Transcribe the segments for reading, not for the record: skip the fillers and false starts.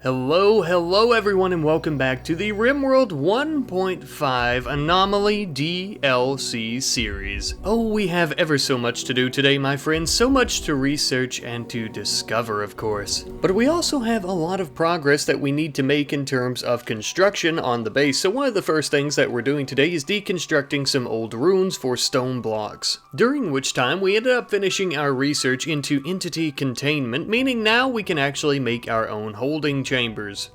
Hello everyone, and welcome back to the RimWorld 1.5 Anomaly DLC series. Oh, we have ever so much to do today, my friends, so much to research and to discover, of course. But we also have a lot of progress that we need to make in terms of construction on the base, so one of the first things that we're doing today is deconstructing some old runes for stone blocks. During which time, we ended up finishing our research into entity containment, meaning now we can actually make our own holding chambers.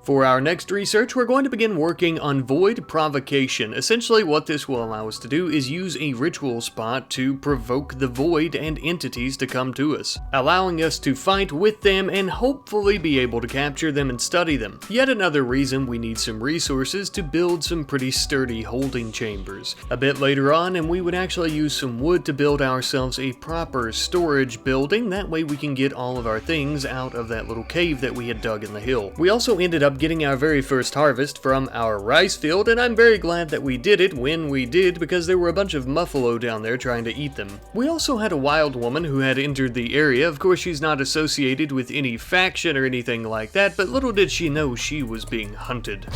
For our next research, we're going to begin working on void provocation. Essentially, what this will allow us to do is use a ritual spot to provoke the void and entities to come to us, allowing us to fight with them and hopefully be able to capture them and study them. Yet another reason we need some resources to build some pretty sturdy holding chambers. A bit later on, and we would actually use some wood to build ourselves a proper storage building. That way we can get all of our things out of that little cave that we had dug in the hill. We also ended up getting our very first harvest from our rice field, and I'm very glad that we did it when we did, because there were a bunch of muffalo down there trying to eat them. We also had a wild woman who had entered the area. Of course, she's not associated with any faction or anything like that, but little did she know she was being hunted.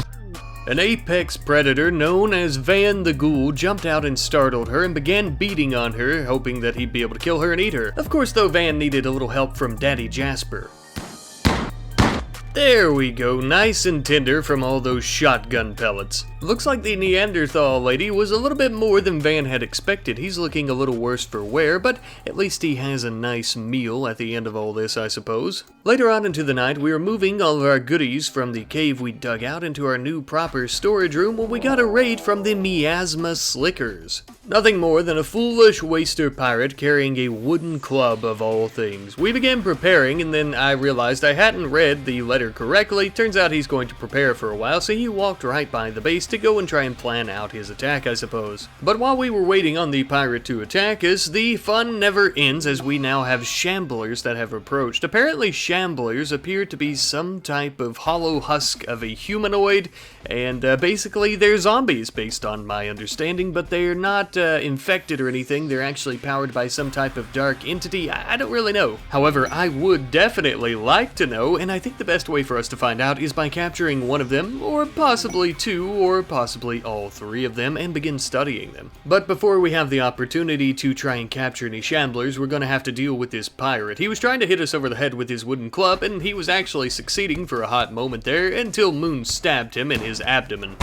An apex predator known as Van the Ghoul jumped out and startled her and began beating on her, hoping that he'd be able to kill her and eat her. Of course, though, Van needed a little help from Daddy Jasper. There we go, nice and tender from all those shotgun pellets. Looks like the Neanderthal lady was a little bit more than Van had expected. He's looking a little worse for wear, but at least he has a nice meal at the end of all this, I suppose. Later on into the night, we were moving all of our goodies from the cave we dug out into our new proper storage room when we got a raid from the Miasma Slickers. Nothing more than a foolish waster pirate carrying a wooden club of all things. We began preparing, and then I realized I hadn't read the letter correctly. Turns out he's going to prepare for a while, so he walked right by the base to go and try and plan out his attack, I suppose. But while we were waiting on the pirate to attack us, the fun never ends, as we now have shamblers that have approached. Apparently shamblers appear to be some type of hollow husk of a humanoid, and basically they're zombies based on my understanding, but they're not infected or anything. They're actually powered by some type of dark entity. I don't really know. However, I would definitely like to know, and I think the best way for us to find out is by capturing one of them, or possibly two, or possibly all three of them, and begin studying them. But before we have the opportunity to try and capture any shamblers, we're going to have to deal with this pirate. He was trying to hit us over the head with his wooden club, and he was actually succeeding for a hot moment there, until Moon stabbed him in his abdomen.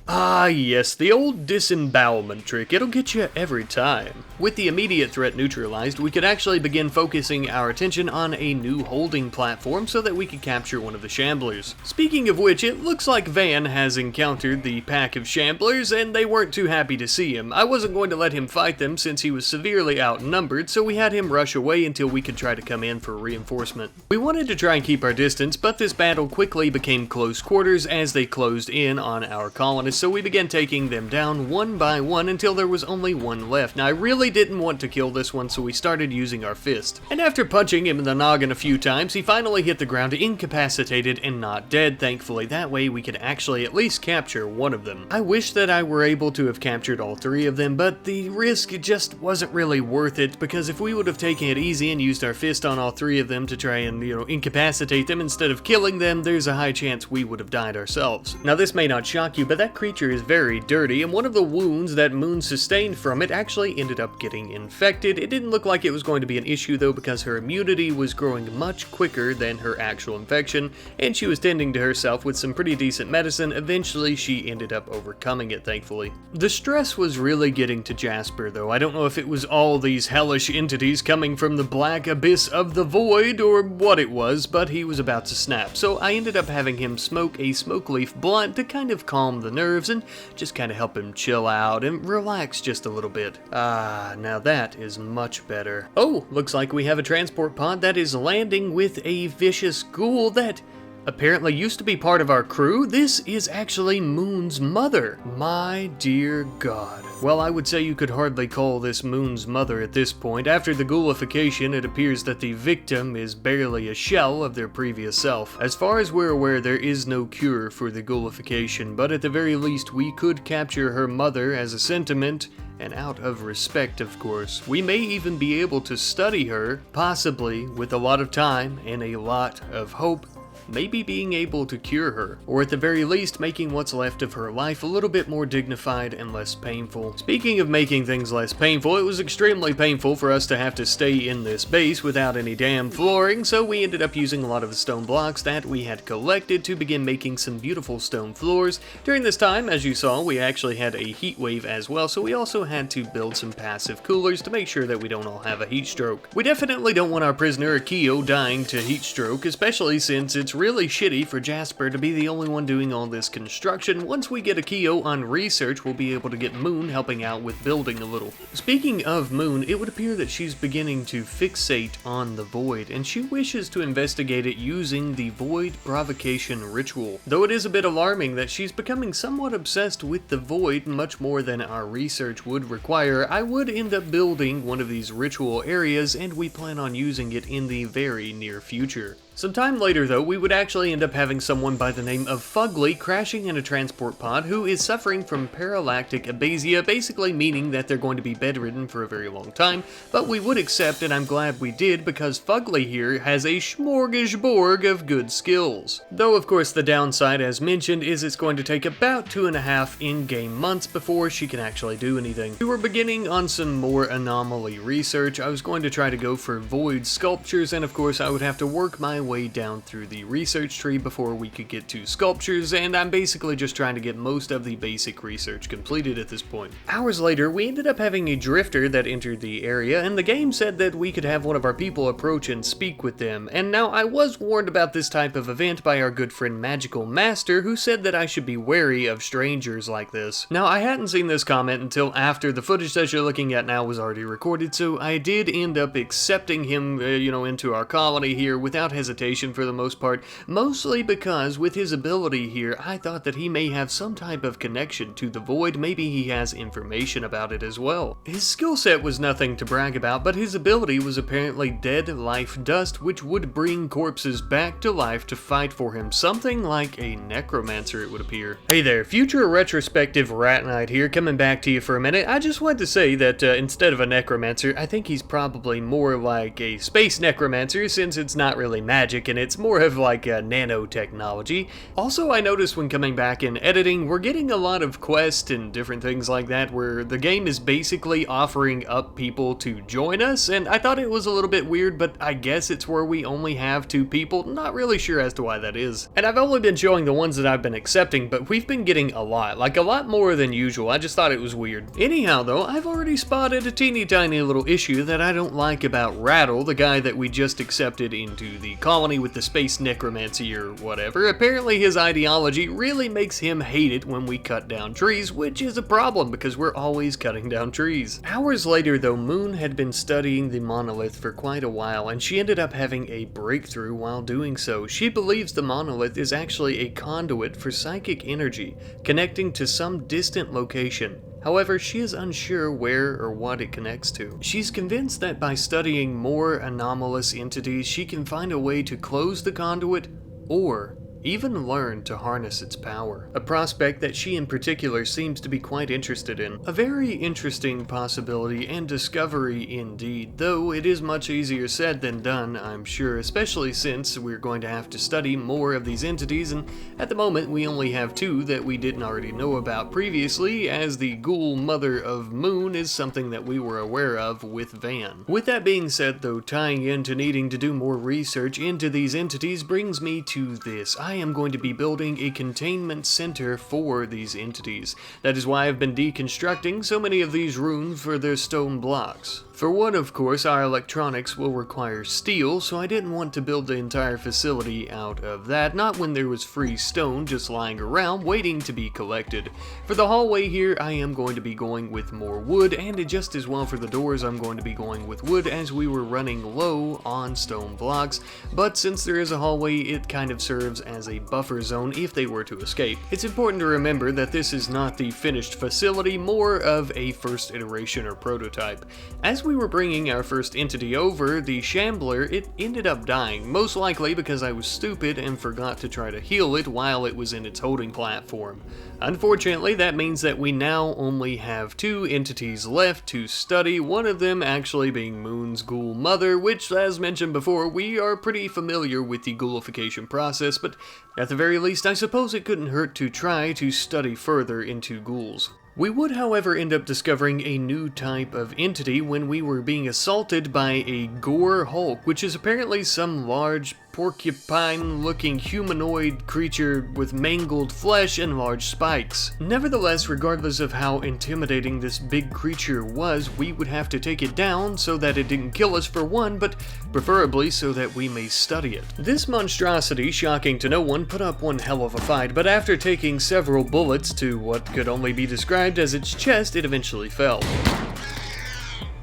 Ah yes, the old disembowelment trick. It'll get you every time. With the immediate threat neutralized, we could actually begin focusing our attention on a new holding platform so that we could capture one of the shamblers. Speaking of which, it looks like Van has encountered the pack of shamblers, and they weren't too happy to see him. I wasn't going to let him fight them since he was severely outnumbered, so we had him rush away until we could try to come in for reinforcement. We wanted to try and keep our distance, but this battle quickly became close quarters as they closed in on our colonists. So we began taking them down one by one until there was only one left. Now I really didn't want to kill this one, so we started using our fist. And after punching him in the noggin a few times, he finally hit the ground incapacitated and not dead, thankfully. That way we could actually at least capture one of them. I wish that I were able to have captured all three of them, but the risk just wasn't really worth it, because if we would have taken it easy and used our fist on all three of them to try and, incapacitate them instead of killing them, there's a high chance we would have died ourselves. Now this may not shock you, but that creature is very dirty, and one of the wounds that Moon sustained from it actually ended up getting infected. It didn't look like it was going to be an issue though, because her immunity was growing much quicker than her actual infection, and she was tending to herself with some pretty decent medicine. Eventually she ended up overcoming it, thankfully. The stress was really getting to Jasper though. I don't know if it was all these hellish entities coming from the black abyss of the void or what it was, but he was about to snap, so I ended up having him smoke a smoke leaf blunt to kind of calm the nerves and just kind of help him chill out and relax just a little bit. Ah, now that is much better. Oh, looks like we have a transport pod that is landing with a vicious ghoul that apparently used to be part of our crew. This is actually Moon's mother. My dear God. Well, I would say you could hardly call this Moon's mother at this point. After the ghoulification, it appears that the victim is barely a shell of their previous self. As far as we're aware, there is no cure for the ghoulification, but at the very least, we could capture her mother as a sentiment, and out of respect, of course. We may even be able to study her, possibly with a lot of time and a lot of hope. maybe being able to cure her, or at the very least making what's left of her life a little bit more dignified and less painful. Speaking of making things less painful, it was extremely painful for us to have to stay in this base without any damn flooring, so we ended up using a lot of the stone blocks that we had collected to begin making some beautiful stone floors. During this time, as you saw, we actually had a heat wave as well, so we also had to build some passive coolers to make sure that we don't all have a heat stroke. We definitely don't want our prisoner Akio dying to heat stroke, especially since it's really shitty for Jasper to be the only one doing all this construction. Once we get Akio on research, we'll be able to get Moon helping out with building a little. Speaking of Moon, it would appear that she's beginning to fixate on the Void, and she wishes to investigate it using the Void Provocation Ritual. Though it is a bit alarming that she's becoming somewhat obsessed with the Void, much more than our research would require, I would end up building one of these ritual areas, and we plan on using it in the very near future. Some time later though, we would actually end up having someone by the name of Fugly crashing in a transport pod who is suffering from paralactic abasia, basically meaning that they're going to be bedridden for a very long time, but we would accept, and I'm glad we did, because Fugly here has a smorgasbord of good skills. Though of course the downside, as mentioned, is it's going to take about 2.5 in-game months before she can actually do anything. We were beginning on some more anomaly research. I was going to try to go for void sculptures, and of course I would have to work my way down through the research tree before we could get to sculptures, and I'm basically just trying to get most of the basic research completed at this point. Hours later, we ended up having a drifter that entered the area, and the game said that we could have one of our people approach and speak with them. And now I was warned about this type of event by our good friend Magical Master, who said that I should be wary of strangers like this. Now I hadn't seen this comment until after the footage that you're looking at now was already recorded, so I did end up accepting him, into our colony here without hesitation for the most part, mostly because with his ability here, I thought that he may have some type of connection to the Void. Maybe he has information about it as well. His skill set was nothing to brag about, but his ability was apparently Dead Life Dust, which would bring corpses back to life to fight for him. Something like a necromancer, it would appear. Hey there, future retrospective Rat Knight here, coming back to you for a minute. I just wanted to say that instead of a necromancer, I think he's probably more like a space necromancer, since it's not really magic and it's more of like a nanotechnology. Also, I noticed when coming back in editing, we're getting a lot of quests and different things like that where the game is basically offering up people to join us, and I thought it was a little bit weird, but I guess it's where we only have 2 people. Not really sure as to why that is. And I've only been showing the ones that I've been accepting, but we've been getting a lot more than usual. I just thought it was weird. Anyhow though, I've already spotted a teeny tiny little issue that I don't like about Rattle, the guy that we just accepted into the colony with the space necromancy or whatever. Apparently his ideology really makes him hate it when we cut down trees, which is a problem because we're always cutting down trees. Hours later though, Moon had been studying the monolith for quite a while, and she ended up having a breakthrough while doing so. She believes the monolith is actually a conduit for psychic energy, connecting to some distant location. However, she is unsure where or what it connects to. She's convinced that by studying more anomalous entities, she can find a way to close the conduit or even learn to harness its power. A prospect that she in particular seems to be quite interested in. A very interesting possibility and discovery indeed, though it is much easier said than done, I'm sure, especially since we're going to have to study more of these entities, and at the moment we only have 2 that we didn't already know about previously, as the ghoul mother of Moon is something that we were aware of with Van. With that being said though, tying into needing to do more research into these entities brings me to this. I am going to be building a containment center for these entities. That is why I've been deconstructing so many of these rooms for their stone blocks. For one, of course, our electronics will require steel, so I didn't want to build the entire facility out of that, not when there was free stone just lying around waiting to be collected. For the hallway here, I am going to be going with more wood, and just as well for the doors, I'm going to be going with wood as we were running low on stone blocks, but since there is a hallway, it kind of serves as as a buffer zone if they were to escape. It's important to remember that this is not the finished facility, more of a first iteration or prototype. As we were bringing our first entity over, the Shambler, it ended up dying, most likely because I was stupid and forgot to try to heal it while it was in its holding platform. Unfortunately, that means that we now only have 2 entities left to study, one of them actually being Moon's ghoul mother, which, as mentioned before, we are pretty familiar with the ghoulification process, but at the very least, I suppose it couldn't hurt to try to study further into ghouls. We would, however, end up discovering a new type of entity when we were being assaulted by a Gore Hulk, which is apparently some large porcupine-looking humanoid creature with mangled flesh and large spikes. Nevertheless, regardless of how intimidating this big creature was, we would have to take it down so that it didn't kill us for one, but preferably so that we may study it. This monstrosity, shocking to no one, put up one hell of a fight, but after taking several bullets to what could only be described as its chest, it eventually fell.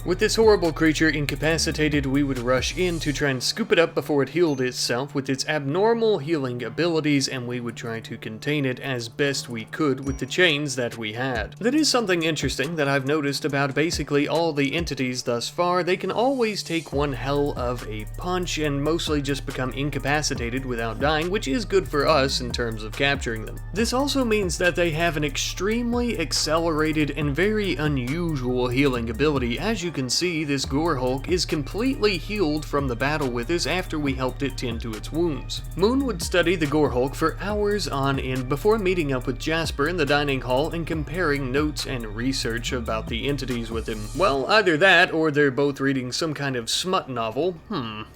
With this horrible creature incapacitated, we would rush in to try and scoop it up before it healed itself with its abnormal healing abilities, and we would try to contain it as best we could with the chains that we had. That is something interesting that I've noticed about basically all the entities thus far. They can always take one hell of a punch and mostly just become incapacitated without dying, which is good for us in terms of capturing them. This also means that they have an extremely accelerated and very unusual healing ability. As you can see, this Gore Hulk is completely healed from the battle with us after we helped it tend to its wounds. Moon would study the Gore Hulk for hours on end before meeting up with Jasper in the dining hall and comparing notes and research about the entities with him. Well, either that or they're both reading some kind of smut novel.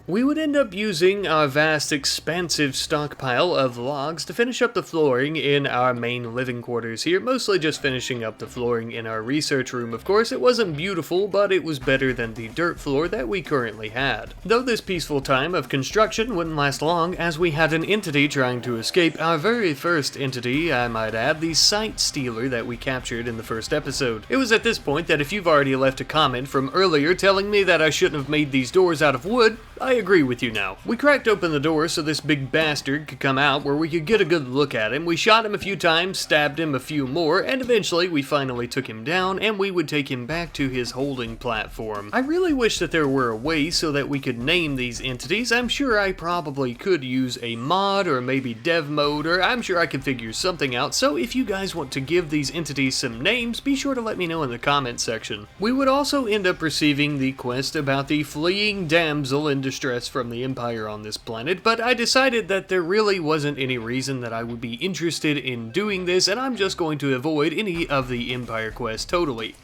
We would end up using our vast, expansive stockpile of logs to finish up the flooring in our main living quarters here, mostly just finishing up the flooring in our research room. Of course, it wasn't beautiful, but it was better than the dirt floor that we currently had. Though this peaceful time of construction wouldn't last long, as we had an entity trying to escape, our very first entity, I might add, the Sight Stealer that we captured in the first episode. It was at this point that if you've already left a comment from earlier telling me that I shouldn't have made these doors out of wood, I agree with you now. We cracked open the door so this big bastard could come out where we could get a good look at him. We shot him a few times, stabbed him a few more, and eventually we finally took him down and we would take him back to his holding platform. I really wish that there were a way so that we could name these entities. I'm sure I probably could use a mod or maybe dev mode, or I'm sure I could figure something out. So if you guys want to give these entities some names, be sure to let me know in the comment section. We would also end up receiving the quest about the fleeing damsel in distress from the Empire on this planet, but I decided that there really wasn't any reason that I would be interested in doing this, and I'm just going to avoid any of the Empire quests totally.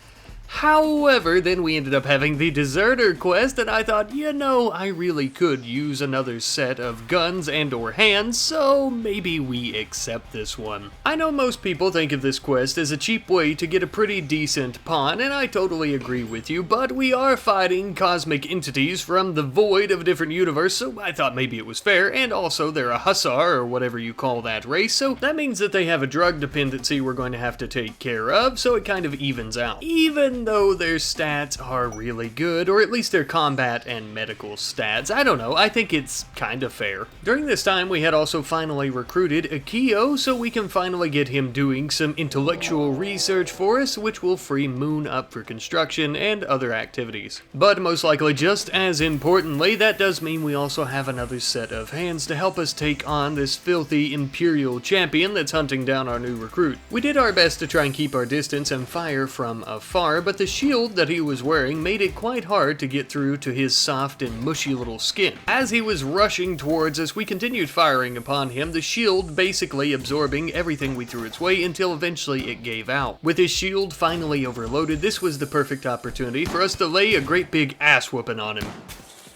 However, then we ended up having the Deserter quest, and I thought, you know, I really could use another set of guns and or hands, so maybe we accept this one. I know most people think of this quest as a cheap way to get a pretty decent pawn, and I totally agree with you, but we are fighting cosmic entities from the void of a different universe, so I thought maybe it was fair, and also they're a hussar, or whatever you call that race, so that means that they have a drug dependency we're going to have to take care of, so it kind of evens out. Even though their stats are really good, or at least their combat and medical stats. I don't know, I think it's kind of fair. During this time, we had also finally recruited Akio, so we can finally get him doing some intellectual research for us, which will free Moon up for construction and other activities. But most likely, just as importantly, that does mean we also have another set of hands to help us take on this filthy Imperial champion that's hunting down our new recruit. We did our best to try and keep our distance and fire from afar, but the shield that he was wearing made it quite hard to get through to his soft and mushy little skin. As he was rushing towards us, we continued firing upon him, the shield basically absorbing everything we threw its way until eventually it gave out. With his shield finally overloaded, this was the perfect opportunity for us to lay a great big ass whooping on him.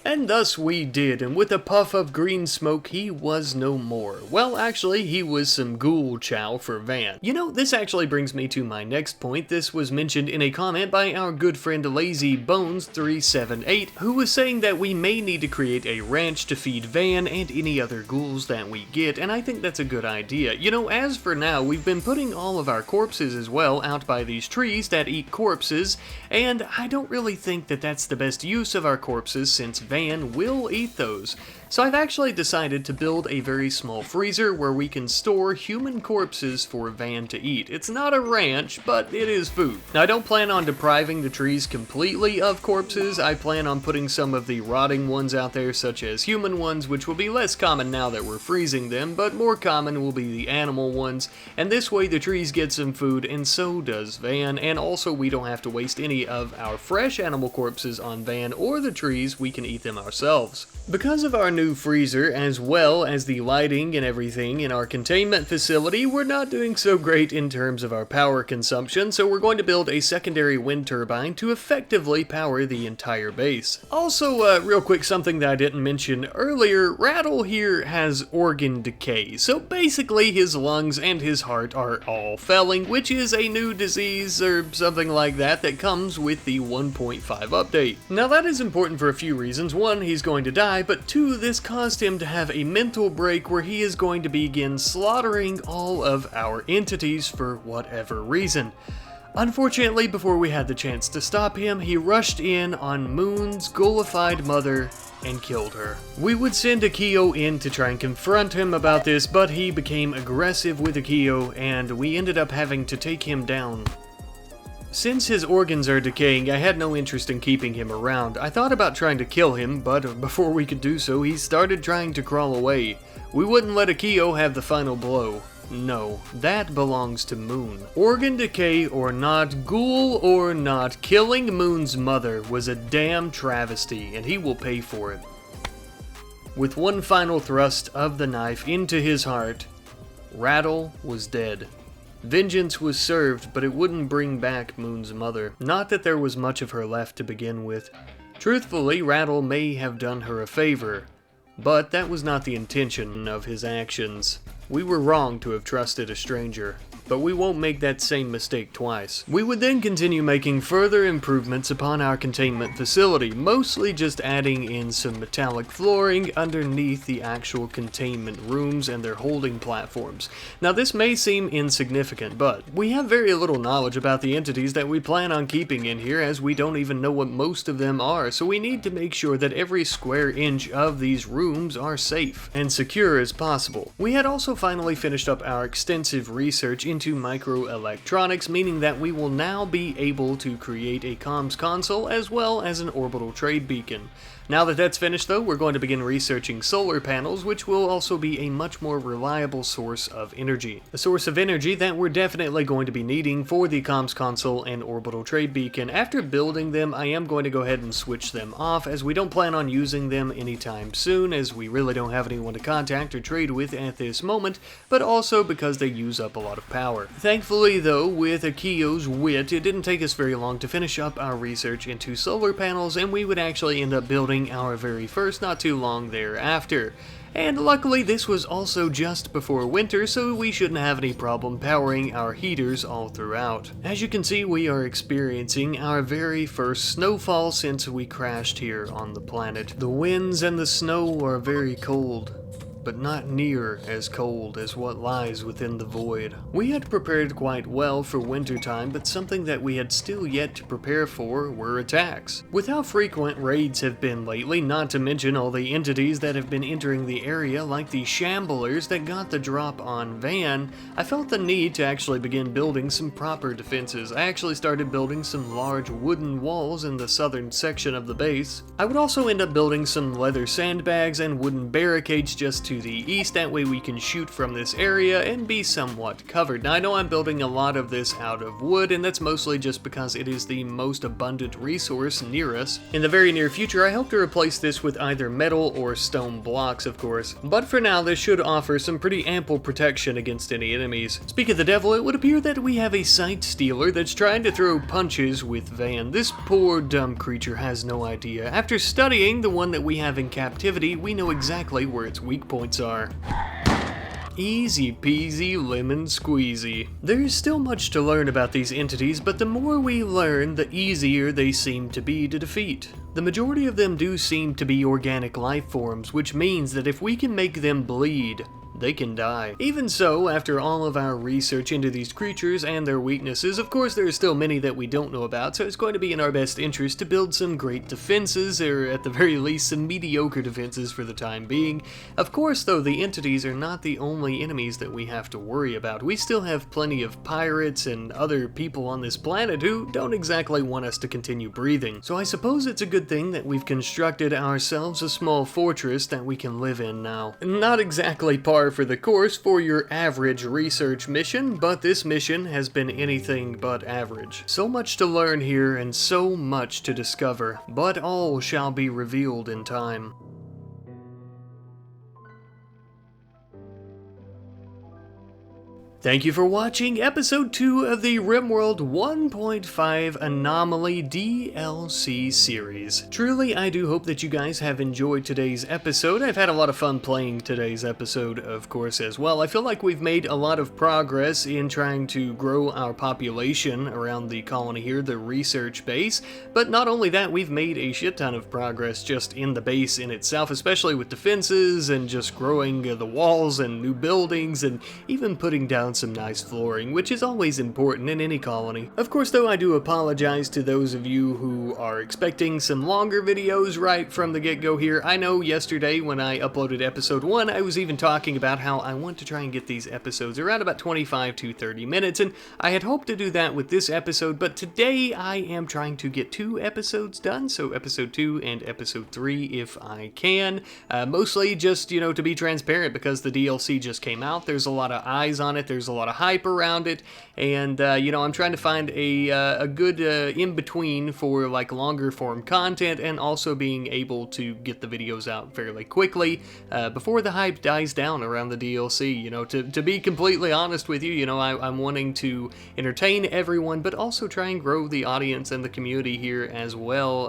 And thus we did, and with a puff of green smoke, he was no more. Well, actually, he was some ghoul chow for Van. You know, this actually brings me to my next point. This was mentioned in a comment by our good friend LazyBones378, who was saying that we may need to create a ranch to feed Van and any other ghouls that we get, and I think that's a good idea. You know, as for now, we've been putting all of our corpses as well out by these trees that eat corpses, and I don't really think that that's the best use of our corpses since Van will eat those. So I've actually decided to build a very small freezer where we can store human corpses for Van to eat. It's not a ranch, but it is food. Now I don't plan on depriving the trees completely of corpses. I plan on putting some of the rotting ones out there, such as human ones, which will be less common now that we're freezing them, but more common will be the animal ones, and this way the trees get some food, and so does Van, and also we don't have to waste any of our fresh animal corpses on Van or the trees. We can eat them ourselves. Because of our new freezer, as well as the lighting and everything in our containment facility, we're not doing so great in terms of our power consumption, so we're going to build a secondary wind turbine to effectively power the entire base. Also, real quick, something that I didn't mention earlier, Rattle here has organ decay, so basically his lungs and his heart are all failing, which is a new disease or something like that that comes with the 1.5 update. Now that is important for a few reasons. One, he's going to die, but two, this caused him to have a mental break where he is going to begin slaughtering all of our entities for whatever reason. Unfortunately, before we had the chance to stop him, he rushed in on Moon's ghoulified mother and killed her. We would send Akio in to try and confront him about this, but he became aggressive with Akio and we ended up having to take him down. Since his organs are decaying, I had no interest in keeping him around. I thought about trying to kill him, but before we could do so, he started trying to crawl away. We wouldn't let Akio have the final blow. No, that belongs to Moon. Organ decay or not, ghoul or not, killing Moon's mother was a damn travesty, and he will pay for it. With one final thrust of the knife into his heart, Rattle was dead. Vengeance was served, but it wouldn't bring back Moon's mother. Not that there was much of her left to begin with. Truthfully, Rattle may have done her a favor, but that was not the intention of his actions. We were wrong to have trusted a stranger, but we won't make that same mistake twice. We would then continue making further improvements upon our containment facility, mostly just adding in some metallic flooring underneath the actual containment rooms and their holding platforms. Now this may seem insignificant, but we have very little knowledge about the entities that we plan on keeping in here, as we don't even know what most of them are, so we need to make sure that every square inch of these rooms are safe and secure as possible. We had also finally finished up our extensive research into microelectronics, meaning that we will now be able to create a comms console as well as an orbital trade beacon. Now that that's finished though, we're going to begin researching solar panels, which will also be a much more reliable source of energy. A source of energy that we're definitely going to be needing for the comms console and orbital trade beacon. After building them, I am going to go ahead and switch them off, as we don't plan on using them anytime soon, as we really don't have anyone to contact or trade with at this moment, but also because they use up a lot of power. Thankfully though, with Akio's wit, it didn't take us very long to finish up our research into solar panels, and we would actually end up building our very first not too long thereafter. And luckily this was also just before winter, so we shouldn't have any problem powering our heaters all throughout. As you can see, we are experiencing our very first snowfall since we crashed here on the planet. The winds and the snow are very cold, but not near as cold as what lies within the void. We had prepared quite well for wintertime, but something that we had still yet to prepare for were attacks. With how frequent raids have been lately, not to mention all the entities that have been entering the area, like the shamblers that got the drop on Van, I felt the need to actually begin building some proper defenses. I actually started building some large wooden walls in the southern section of the base. I would also end up building some leather sandbags and wooden barricades just to the east, that way we can shoot from this area and be somewhat covered. Now I know I'm building a lot of this out of wood, and that's mostly just because it is the most abundant resource near us. In the very near future I hope to replace this with either metal or stone blocks, of course, but for now this should offer some pretty ample protection against any enemies. Speak of the devil, it would appear that we have a sight stealer that's trying to throw punches with Van. This poor dumb creature has no idea. After studying the one that we have in captivity, we know exactly where its weak points are. Easy peasy lemon squeezy. There is still much to learn about these entities, but the more we learn, the easier they seem to be to defeat. The majority of them do seem to be organic life forms, which means that if we can make them bleed, they can die. Even so, after all of our research into these creatures and their weaknesses, of course there are still many that we don't know about, so it's going to be in our best interest to build some great defenses, or at the very least some mediocre defenses for the time being. Of course though, the entities are not the only enemies that we have to worry about. We still have plenty of pirates and other people on this planet who don't exactly want us to continue breathing. So I suppose it's a good thing that we've constructed ourselves a small fortress that we can live in now. Not exactly par for the course for your average research mission, but this mission has been anything but average. So much to learn here and so much to discover, but all shall be revealed in time. Thank you for watching episode 2 of the RimWorld 1.5 Anomaly DLC series. Truly, I do hope that you guys have enjoyed today's episode. I've had a lot of fun playing today's episode, of course, as well. I feel like we've made a lot of progress in trying to grow our population around the colony here, the research base. But not only that, we've made a shit ton of progress just in the base in itself, especially with defenses and just growing the walls and new buildings and even putting down some nice flooring, which is always important in any colony. Of course though, I do apologize to those of you who are expecting some longer videos right from the get-go here. I know yesterday when I uploaded episode 1, I was even talking about how I want to try and get these episodes around about 25 to 30 minutes, and I had hoped to do that with this episode, but today I am trying to get 2 episodes done, so episode 2 and episode 3 if I can. Mostly just, to be transparent, because the DLC just came out. There's a lot of eyes on it, there's a lot of hype around it, and I'm trying to find a good in-between for like longer form content and also being able to get the videos out fairly quickly before the hype dies down around the DLC. To be completely honest with you, I'm wanting to entertain everyone, but also try and grow the audience and the community here as well,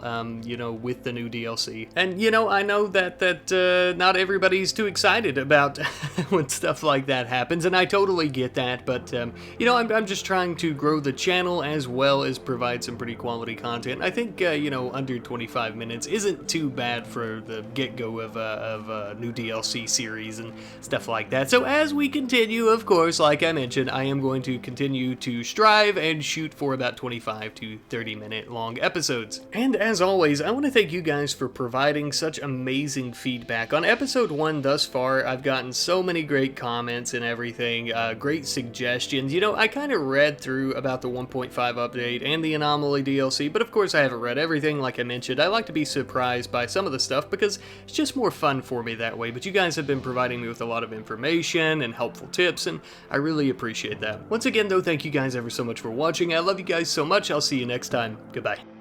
with the new DLC. And I know that not everybody's too excited about when stuff like that happens, and I totally get that, but I'm just trying to grow the channel as well as provide some pretty quality content. I think under 25 minutes isn't too bad for the get-go of a new DLC series and stuff like that. So as we continue, of course, like I mentioned, I am going to continue to strive and shoot for about 25 to 30 minute long episodes. And as always, I want to thank you guys for providing such amazing feedback. On episode 1 thus far, I've gotten so many great comments and everything, great suggestions. I kind of read through about the 1.5 update and the Anomaly DLC, but of course I haven't read everything, like I mentioned. I like to be surprised by some of the stuff because it's just more fun for me that way, but you guys have been providing me with a lot of information and helpful tips, and I really appreciate that. Once again though, thank you guys ever so much for watching. I love you guys so much. I'll see you next time. Goodbye.